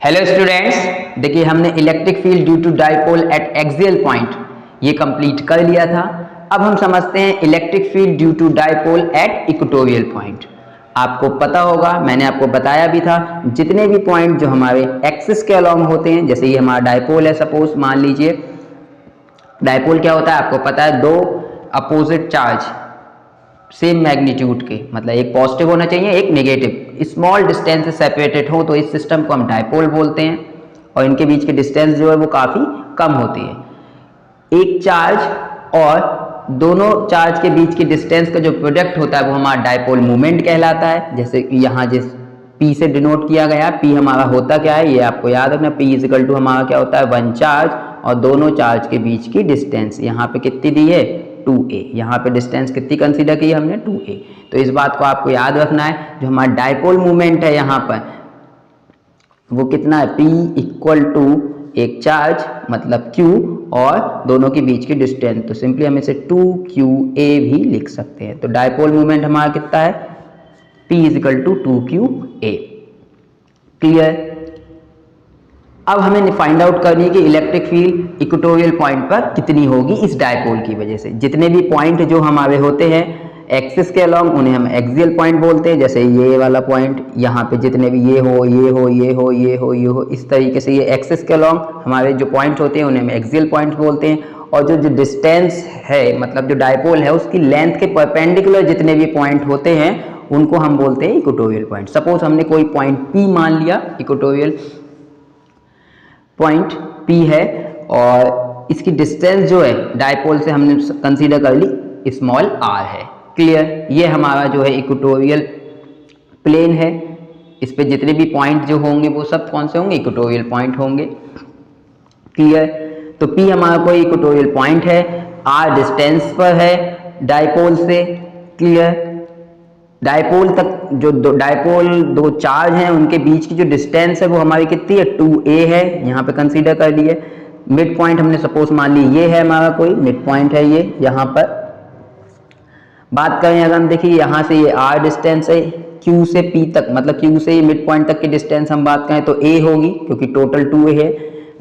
Hello students, देखिए हमने electric field due to dipole at axial point ये complete कर लिया था। अब हम समझते हैं electric field due to dipole at equatorial point. आपको पता होगा, मैंने आपको बताया भी था, जितने भी पॉइंट जो हमारे एक्सिस के अलॉन्ग होते हैं, जैसे ये हमारा डाइपोल है, सपोज मान लीजिए डाइपोल क्या होता है आपको पता है, दो अपोजिट चार्ज सेम मैग्नीट्यूड के, मतलब एक पॉजिटिव होना चाहिए एक नेगेटिव, स्मॉल डिस्टेंस से सेपरेटेड हो तो इस सिस्टम को हम डाइपोल बोलते हैं। और इनके बीच के डिस्टेंस जो है वो काफ़ी कम होती है। एक चार्ज और दोनों चार्ज के बीच के डिस्टेंस का जो प्रोडक्ट होता है वो हमारा डाइपोल मोमेंट कहलाता है। जैसे कि यहाँ जिस P से डिनोट किया गया, P हमारा होता क्या है ये आपको याद रखना, P इज इक्वल टू हमारा क्या होता है, वन चार्ज और दोनों चार्ज के बीच की डिस्टेंस। यहाँ पे कितनी दी है, 2a। यहाँ पे डिस्टेंस कितनी कंसीडर की है हमने, 2a। तो इस बात को आपको याद रखना है। जो हमारा डाइपोल मूवमेंट है यहाँ पर वो कितना है, P इक्वल टू एक चार्ज मतलब Q और दोनों के बीच की डिस्टेंस, तो सिंपली हम इसे 2qa भी लिख सकते हैं। तो डाइपोल मूवमेंट हमारा कितना है, P is equal to 2qa। Clear. अब हमें फाइंड आउट करनी है कि इलेक्ट्रिक फील्ड इक्वेटोरियल पॉइंट पर कितनी होगी इस डाइपोल की वजह से। जितने भी पॉइंट जो हमारे होते हैं एक्सिस के अलॉन्ग उन्हें हम एक्सियल पॉइंट बोलते हैं। जैसे ये वाला पॉइंट, यहाँ पे जितने भी ये हो ये हो ये हो ये हो ये हो, इस तरीके से ये एक्सिस के अलॉन्ग हमारे जो पॉइंट होते हैं उन्हें हम एक्सियल पॉइंट बोलते हैं। और जो डिस्टेंस है, मतलब जो डाइपोल है उसकी लेंथ के परपेंडिकुलर जितने भी पॉइंट होते हैं उनको हम बोलते हैं इक्वेटोरियल पॉइंट। सपोज हमने कोई पॉइंट P मान लिया, इक्वेटोरियल पॉइंट P है और इसकी डिस्टेंस जो है डाइपोल से हमने कंसीडर कर ली स्मॉल r है। क्लियर। ये हमारा जो है इक्वेटोरियल प्लेन है, इस पे जितने भी पॉइंट जो होंगे वो सब कौन से होंगे, इक्वेटोरियल पॉइंट होंगे। क्लियर। तो P हमारा कोई इक्वेटोरियल पॉइंट है, r डिस्टेंस पर है डाइपोल से। क्लियर। डाइपोल तक जो डाइपोल दो चार्ज हैं उनके बीच की जो डिस्टेंस है वो हमारी कितनी है, 2a है, यहाँ पे कंसीडर कर लिए। मिड पॉइंट हमने सपोज मान ली ये है हमारा कोई मिड पॉइंट है, ये यहाँ पर बात करें अगर हम देखिए यहाँ से ये r डिस्टेंस है Q से P तक, मतलब Q से ये मिड पॉइंट तक की डिस्टेंस हम बात करें तो a होगी क्योंकि टोटल 2a है।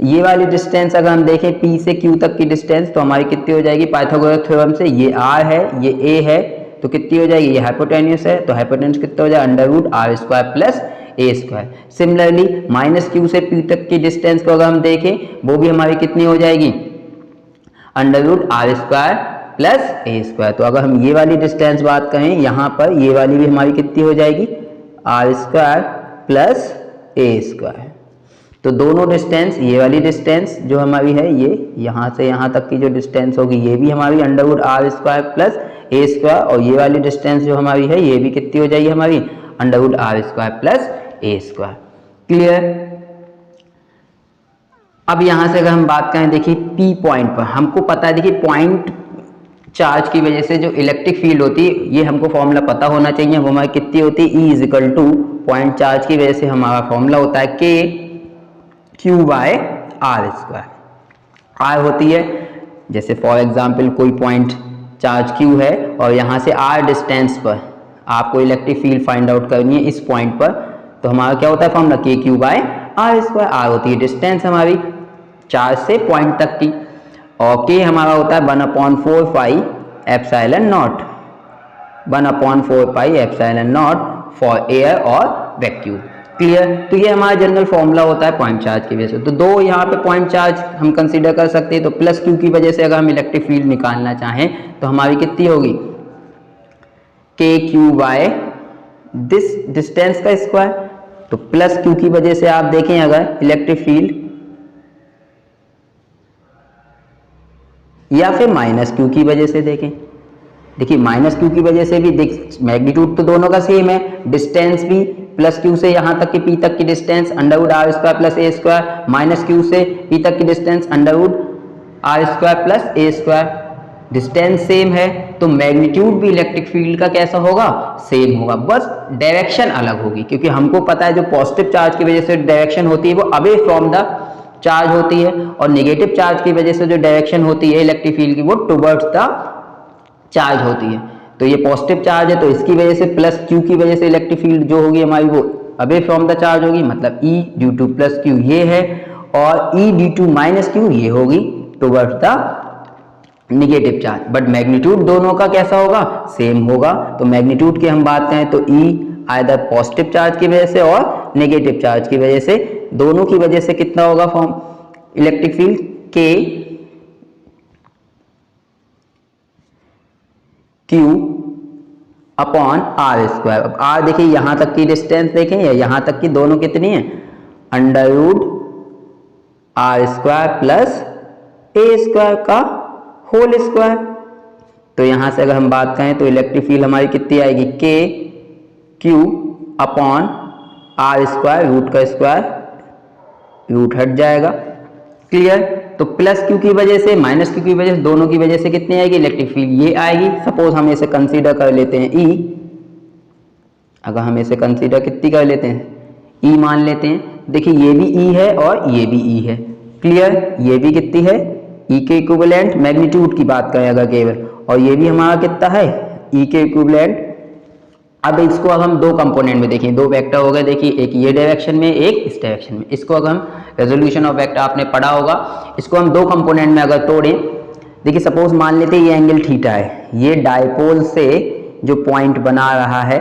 ये वाली डिस्टेंस अगर हम देखें P से Q तक की डिस्टेंस तो हमारी कितनी हो जाएगी, पाइथागोरस थ्योरम से ये r है ये a है तो कितनी हो जाएगी, ये हाइपोटेन्यूस है तो हाइपोटेन्यूस कितना हो जाएगा, under root r square plus a square. Similarly minus Q से P तक की डिस्टेंस को अगर हम देखें वो भी हमारी कितनी हो जाएगी, under root r square plus a square. तो अगर हम ये वाली डिस्टेंस बात करें यहाँ पर, ये वाली भी हमारी कितनी हो जाएगी, r square plus a square. तो दोनों डिस्टेंस, ये वाली डिस्टेंस जो हमारी है ये यहाँ से यहाँ तक की जो डिस्टेंस होगी ये भी हमारी under root r square plus a square, और ये वाली डिस्टेंस जो हमारी है ये भी कितनी हो जाएगी हमारी, under root r square plus a square. Clear. अब यहाँ से अगर हम बात करें देखिए P पॉइंट पर, हमको पता है देखिए पॉइंट चार्ज की वजह से जो इलेक्ट्रिक फील्ड होती है ये हमको फॉर्मूला पता होना चाहिए, वो हमारी कितनी होती है, E is equal to point charge की वजह से हमारा फॉर्मूला होता है K Q by R square. R होती है, जैसे फॉर एग्जाम्पल कोई पॉइंट चार्ज Q है और यहाँ से R डिस्टेंस पर आपको इलेक्ट्रिक फील्ड फाइंड आउट करनी है इस पॉइंट पर, तो हमारा क्या होता है formula, K Q by R square. R होती है डिस्टेंस हमारी चार्ज से पॉइंट तक की, और K हमारा होता है 1/4 pi epsilon not, 1/4 pi epsilon not for air और वैक्यूम। क्लियर। तो ये हमारा जनरल फॉर्मूला होता है पॉइंट चार्ज की वजह से। तो दो यहाँ पे पॉइंट चार्ज हम कंसीडर कर सकते हैं, तो प्लस Q की वजह से अगर हम इलेक्ट्रिक फील्ड निकालना चाहें तो हमारी कितनी होगी, K Q by this distance का स्क्वायर। तो प्लस Q की वजह से आप देखें अगर इलेक्ट्रिक फील्ड, या फिर माइनस Q की वजह से देखें, देखिए माइनस Q की वजह से भी मैग्नीट्यूड तो दोनों का सेम है, डिस्टेंस भी प्लस Q से यहाँ तक की P तक की distance under root r square plus a square, minus Q से P तक की distance under root r square plus a square. Distance same है तो मैग्नीट्यूड भी इलेक्ट्रिक फील्ड का कैसा होगा, सेम होगा, बस डायरेक्शन अलग होगी। क्योंकि हमको पता है जो पॉजिटिव चार्ज की वजह से डायरेक्शन होती है वो अवे फ्रॉम द चार्ज होती है, और नेगेटिव चार्ज की वजह से जो डायरेक्शन होती है इलेक्ट्रिक फील्ड की वो टुवर्ड्स द चार्ज होती है। तो ये पॉजिटिव चार्ज है तो इसकी वजह से प्लस Q की वजह से इलेक्ट्रिक फील्ड जो होगी हमारी वो अवे फ्रॉम द चार्ज होगी, मतलब E due to plus Q ये है, और E due to minus Q ये होगी towards the negative charge. But magnitude दोनों का कैसा होगा, सेम होगा। तो मैग्नीट्यूड की हम बात करें तो E आइदर पॉजिटिव चार्ज की वजह से और नेगेटिव चार्ज की वजह से, दोनों की वजह से कितना होगा form electric field, K Q upon R square. अब आर देखिए यहां तक की डिस्टेंस देखें या यहां तक की, दोनों कितनी है, under root R square plus A square का होल स्क्वायर। तो यहां से अगर हम बात करें तो इलेक्ट्रिक फील्ड हमारी कितनी आएगी, K Q upon R square, root का स्क्वायर, रूट हट जाएगा, क्लियर। तो प्लस क्यू की वजह से माइनस क्यू की वजह से, दोनों की वजह से कितनी आएगी इलेक्ट्रिक फील्ड, ये आएगी। सपोज हम इसे कंसीडर कर लेते हैं E, अगर हम इसे कंसीडर कितनी कर लेते हैं, E मान लेते हैं। देखिए ये भी E है और ये भी E है, क्लियर। ये भी कितनी है, E के इक्विवेलेंट, मैग्नीट्यूड की बात करें अगर केवल, और ये भी हमारा कितना है, E के इक्विवेलेंट। अब इसको अब हम दो कंपोनेंट में देखें, दो वेक्टर हो गए, देखिए एक ये डायरेक्शन में, एक इस डायरेक्शन में। इसको अगर हम रेजोल्यूशन ऑफ वेक्टर आपने पढ़ा होगा, इसको हम दो कंपोनेंट में अगर तोड़ें, देखिए सपोज मान लेते हैं ये एंगल थीटा है, ये डायपोल से जो पॉइंट बना रहा है,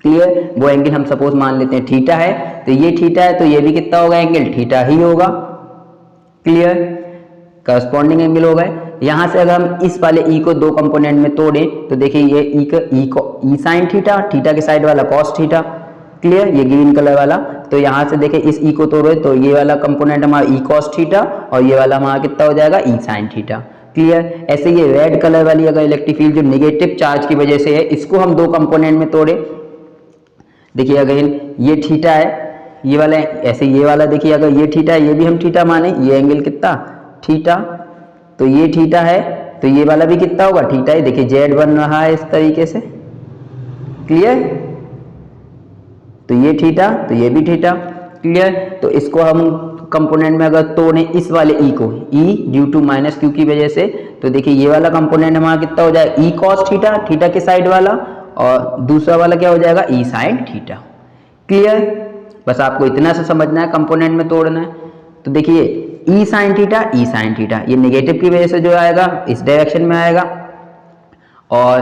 क्लियर, वो एंगल हम सपोज मान लेते हैं थीटा है, तो ये थीटा है तो ये भी कितना होगा, एंगल थीटा ही होगा, क्लियर, करस्पॉन्डिंग एंगल होगा। यहां से अगर हम इस वाले E को दो कंपोनेंट में तोड़ें तो देखिए ये E साइन थीटा, थीटा के साइड वाला कॉस थीटा, क्लियर, ये ग्रीन कलर वाला। तो यहां से देखिए इस E को तोड़े तो ये वाला कंपोनेंट हमारा E कॉस थीटा और ये वाला हमारा कितना हो जाएगा, E साइन थीटा, क्लियर। ऐसे ये रेड कलर वाली अगर इलेक्ट्रिक फील्ड जो नेगेटिव चार्ज की वजह से है, इसको हम दो कंपोनेंट में तोड़े, देखिए अगर ये थीटा है, ये वाला ऐसे, ये वाला देखिए अगर ये थीटा है, ये भी हम थीटा माने, ये एंगल कितना थीटा, तो ये थीटा है तो ये वाला भी कितना होगा, थीटा ही। देखिए जेड बन रहा है इस तरीके से, क्लियर, तो ये थीटा तो ये भी थीटा, क्लियर। तो इसको हम कंपोनेंट में अगर तोड़ें इस वाले E को, E due to minus Q की वजह से, तो देखिए ये वाला कंपोनेंट हमारा कितना हो जाएगा, E कॉस थीटा, थीटा के साइड वाला, और दूसरा वाला क्या हो जाएगा, E साइन थीटा, क्लियर। बस आपको इतना से समझना है, कंपोनेंट में तोड़ना है। तो देखिए E sine theta, E sine theta, ये नेगेटिव की वजह से जो आएगा इस डायरेक्शन में आएगा, और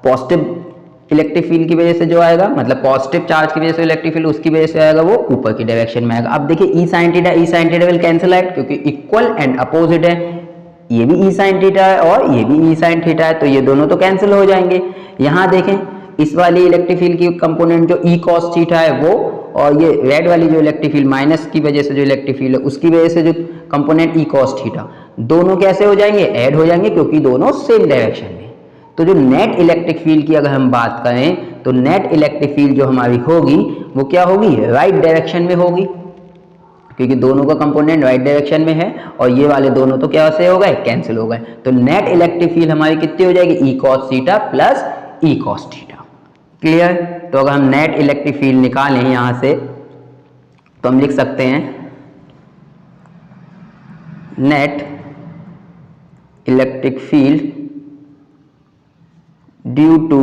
पॉजिटिव इलेक्ट्रिक फील्ड की वजह से जो आएगा, मतलब पॉजिटिव चार्ज की वजह से इलेक्ट्रिक फील्ड उसकी वजह से आएगा वो ऊपर की डायरेक्शन में आएगा। अब देखिए E sine theta will cancel out, क्योंकि इक्वल एंड अपोजिट है, ये भी E साइन थीटा है और ये भी E साइन थीटा है, तो ये दोनों तो कैंसिल हो जाएंगे। यहाँ देखें इस वाली इलेक्ट्रिक फील्ड की कंपोनेंट जो E कॉस थीटा है वो, और ये रेड वाली जो इलेक्ट्रिक फील्ड माइनस की वजह से जो इलेक्ट्रिक फील्ड है उसकी वजह से जो कंपोनेंट E कॉस थीटा, दोनों कैसे हो जाएंगे, ऐड हो जाएंगे, क्योंकि दोनों सेम डायरेक्शन में। तो जो नेट इलेक्ट्रिक फील्ड की अगर हम बात करें तो नेट इलेक्ट्रिक फील्ड जो हमारी होगी वो क्या होगी, राइट डायरेक्शन में होगी, क्योंकि दोनों का कंपोनेंट राइट डायरेक्शन में है, और ये वाले दोनों तो क्या से हो गए, कैंसिल हो गए। तो नेट इलेक्ट्रिक फील्ड हमारी कितनी हो जाएगी, E cos theta plus E cos theta, clear. तो अगर हम नेट इलेक्ट्रिक फील्ड निकालें यहां से तो हम लिख सकते हैं net electric field due to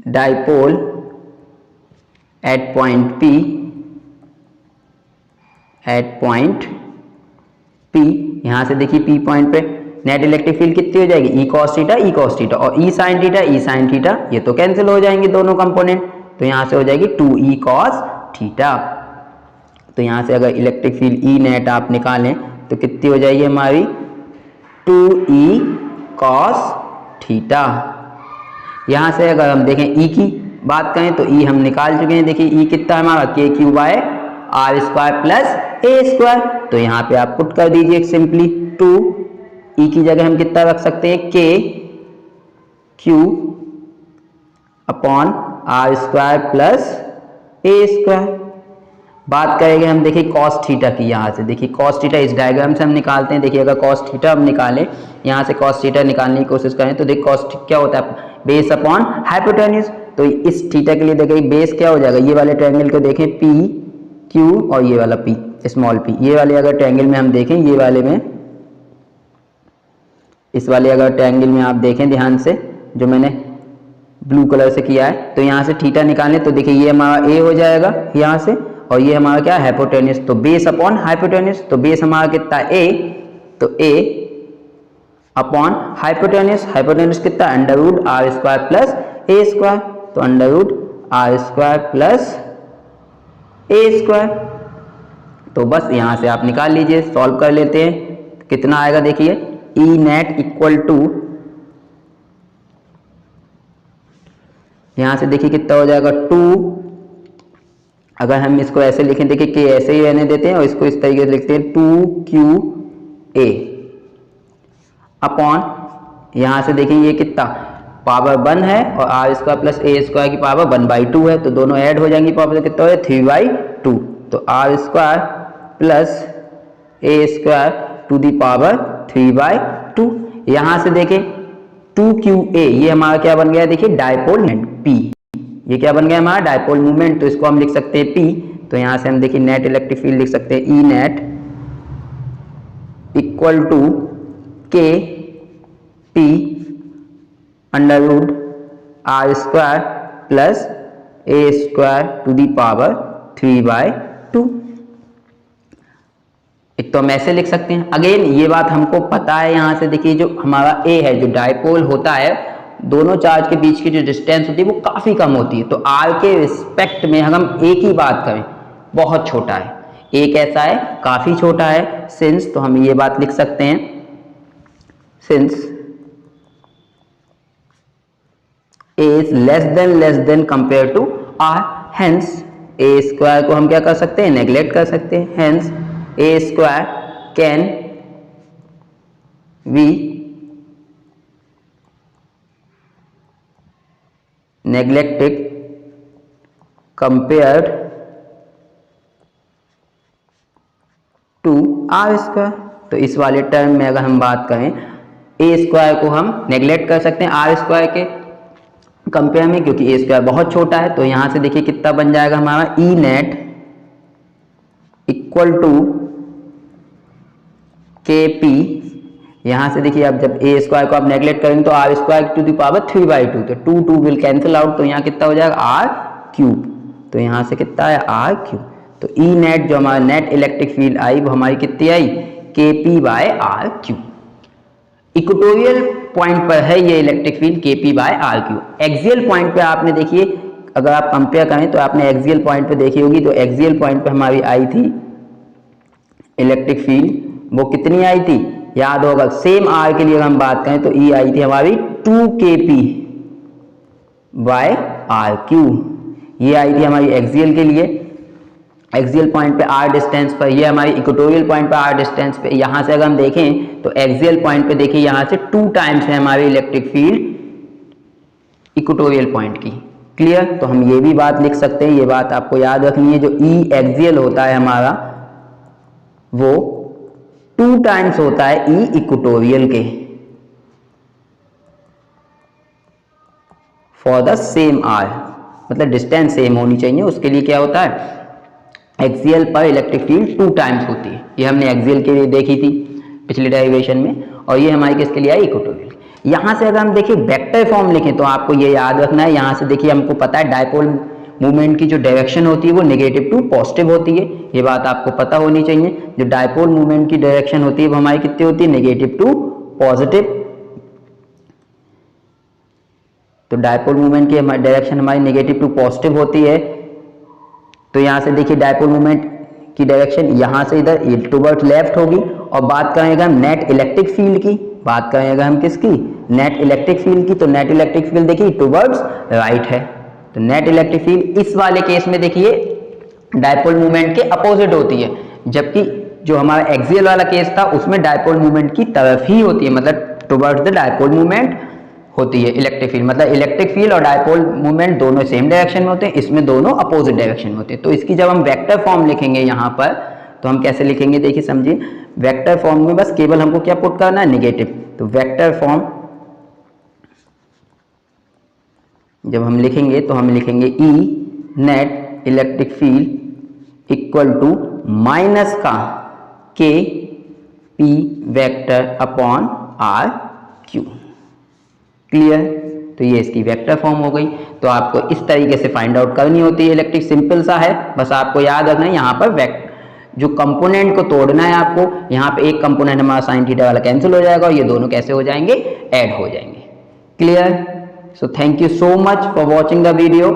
dipole at point P, यहां से देखिए P पॉइंट पे नेट इलेक्ट्रिक फील्ड कितनी हो जाएगी, E कॉस थीटा, और E साइन थीटा, ये तो कैंसिल हो जाएंगे दोनों कंपोनेंट, तो यहां से हो जाएगी 2E कॉस थीटा। तो यहां से अगर इलेक्ट्रिक फील्ड E नेट आप निकालें तो कितनी हो जाएगी हमारी, 2E कॉस थीटा। यहां से अगर हम देखें E की बात करें तो E हम निकाल चुके हैं, देखिए E कितना है हमारा, K Q by R square plus A square. तो यहाँ पे आप पुट कर दीजिए सिंपली 2, E की जगह हम कितना रख सकते हैं, K Q upon R square plus A square. बात करेंगे हम देखिए कॉस थीटा की, यहाँ से देखिए कॉस थीटा इस डायग्राम से हम निकालते हैं। देखिए अगर कॉस थीटा हम निकालें, यहाँ से कॉस थीटा निकालने की कोशिश करें तो देखिए कॉस क्या होता है, बेस अपॉन हाइपोटेन्यूज। तो इस थीटा के लिए देखिए बेस क्या हो जाएगा, ये वाले ट्रायंगल को देखें पी क्यू और ये वाला पी स्मॉल पी, ये वाले अगर ट्रायंगल में हम देखें, ये वाले में, इस वाले अगर ट्रायंगल में आप देखें ध्यान से जो मैंने ब्लू कलर से किया है। तो यहाँ से थीटा निकालें तो देखिए ये हमारा ए हो जाएगा यहाँ से, और ये हमारा क्या है हाइपोटेन्यूज, तो बेस अपॉन हाइपोटेन्यूज, तो बेस हमारा कितना ए, तो ए अपॉन हाइपोटेन्यूज, हाइपोटेन्यूज कितना under root R square plus A square, तो under root R square plus A square. तो बस यहाँ से आप निकाल लीजिए, सॉल्व कर लेते हैं, कितना आएगा देखिए ई नेट इक्वल टू, यहाँ से देखिए कितना हो जाएगा 2, अगर हम इसको ऐसे लिखें देखिए कि ऐसे ही रहने देते हैं और इसको इस तरीके से लिखते हैं 2QA अपॉन, यहाँ से देखिए ये कितना पावर 1 है और R square plus A square की पावर 1/2 है, तो दोनों ऐड हो जाएंगी, पावर कितना हो जाए 3/2, तो R square plus A square to the power 3/2। यहाँ से देखें 2QA ये हमारा क्या बन गया देखिए डायपोल मोमेंट P, ये क्या बन गया हमारा डायपोल मूवमेंट, तो इसको हम लिख सकते हैं P, तो यहाँ से हम देखिए नेट इलेक्ट्रिक फील्ड लिख सकते हैं E net equal to K P under root R square plus A square to the power 3/2। एक तो हम ऐसे लिख सकते हैं, अगेन ये बात हमको पता है, यहाँ से देखिए जो हमारा A है जो डायपोल होता है, दोनों चार्ज के बीच की जो डिस्टेंस होती है वो काफी कम होती है, तो R के रिस्पेक्ट में अगर हम A की बात करें बहुत छोटा है, A कैसा है काफी छोटा है, सिंस, तो हम ये बात लिख सकते हैं since A is less than compare to R, hence A square को हम क्या कर सकते हैं नेग्लेक्ट कर सकते हैं, hence A square can be neglected compared to R square. तो इस वाले टर्म में अगर हम बात करें A स्क्वायर को हम नेग्लेक्ट कर सकते हैं R स्क्वायर के कंपेयर में, क्योंकि A स्क्वायर बहुत छोटा है, तो यहां से देखिए कितना बन जाएगा हमारा ई नेट इक्वल टू KP, यहाँ से देखिए आप जब A स्क्वायर को आप नेग्लेक्ट करेंगे तो R square to the power 3/2, तो 2 विल कैंसिल आउट, तो यहाँ कितना हो जाएगा R क्यूब, तो यहाँ से कितना है R क्यूब, तो ई नेट जो हमारा नेट इलेक्ट्रिक फील्ड आई वो हमारी कितनी आई KP/R क्यूब। इक्वेटोरियल पॉइंट पर है ये electric field KP/R cube. Axial point पे आपने देखिए अगर आप कंपेयर करें तो आपने एक्सियल पॉइंट पे देखी होगी, तो एक्सियल पॉइंट पे हमारी आई थी इलेक्ट्रिक फील्ड, वो कितनी आई थी याद होगा, सेम आर के लिए अगर हम बात करें तो ई आई थी हमारी 2KP/R क्यूब, ये आई थी हमारी एक्सियल के लिए, एक्सियल पॉइंट पे आर डिस्टेंस पर, ये हमारी इक्वेटोरियल पॉइंट पे आर डिस्टेंस पे। यहां से अगर हम देखें तो एक्सियल पॉइंट पे देखिए यहां से 2 टाइम्स है हमारी इलेक्ट्रिक फील्ड इक्वेटोरियल पॉइंट की, क्लियर। तो हम ये भी बात लिख सकते हैं, ये बात आपको याद रखनी है, जो ई एक्सियल होता है हमारा वो 2 टाइम्स होता है ई इक्वेटोरियल के फॉर द सेम आर, मतलब डिस्टेंस सेम होनी चाहिए, उसके लिए क्या होता है एक्सियल पर इलेक्ट्रिक फील्ड 2 टाइम्स होती है, ये हमने एक्सियल के लिए देखी थी पिछले डेरिवेशन में, और ये हमारी किसके लिए आई इक्वेटोरियल। यहां से अगर हम देखिए वेक्टर फॉर्म लिखें तो आपको ये याद रखना है, यहां से देखिए हमको पता है डायपोल मूवमेंट की जो डायरेक्शन होती है वो नेगेटिव टू पॉजिटिव होती है, ये बात आपको पता होनी चाहिए। जो डायपोल मूवमेंट की डायरेक्शन होती है वो हमारी कितनी होती है नेगेटिव टू पॉजिटिव, तो डायपोल मूवमेंट की डायरेक्शन हमारी नेगेटिव टू पॉजिटिव होती है। तो यहां से देखिए डायपोल मूवमेंट की डायरेक्शन यहां से इधर टुवर्ड्स लेफ्ट होगी, और बात करेंगे हम नेट इलेक्ट्रिक फील्ड की, बात करेंगे हम किसकी नेट इलेक्ट्रिक फील्ड की, तो नेट इलेक्ट्रिक फील्ड देखिए टुवर्ड्स राइट है, तो नेट इलेक्ट्रिक फील्ड इस वाले केस में देखिए डायपोल मूवमेंट के अपोजिट होती है, जबकि जो हमारा एक्सियल वाला केस था उसमें डायपोल मूवमेंट की तरफ ही होती है, मतलब टुवर्ड्स द डायपोल मूवमेंट होती है इलेक्ट्रिक फील्ड, मतलब इलेक्ट्रिक फील्ड और डायपोल मूवमेंट दोनों सेम डायरेक्शन में होते हैं, इसमें दोनों अपोजिट डायरेक्शन में होते हैं। तो इसकी जब हम वेक्टर फॉर्म लिखेंगे यहाँ पर तो हम कैसे लिखेंगे देखिए समझिए, वेक्टर फॉर्म में बस केवल हमको क्या पुट करना है नेगेटिव, तो वेक्टर फॉर्म जब हम लिखेंगे तो हम लिखेंगे E net electric field equal to minus का K P vector upon R Q, clear. तो ये इसकी वेक्टर फॉर्म हो गई। तो आपको इस तरीके से फाइंड आउट करनी होती है इलेक्ट्रिक, सिंपल सा है, बस आपको याद रखना है यहाँ पर जो कंपोनेंट को तोड़ना है आपको, यहाँ पे एक कंपोनेंट हमारा साइन थीटा वाला कैंसिल हो जाएगा और ये दोनों कैसे हो जाएंगे, ऐड हो जाएंगे। Clear? So thank you so much for watching the video.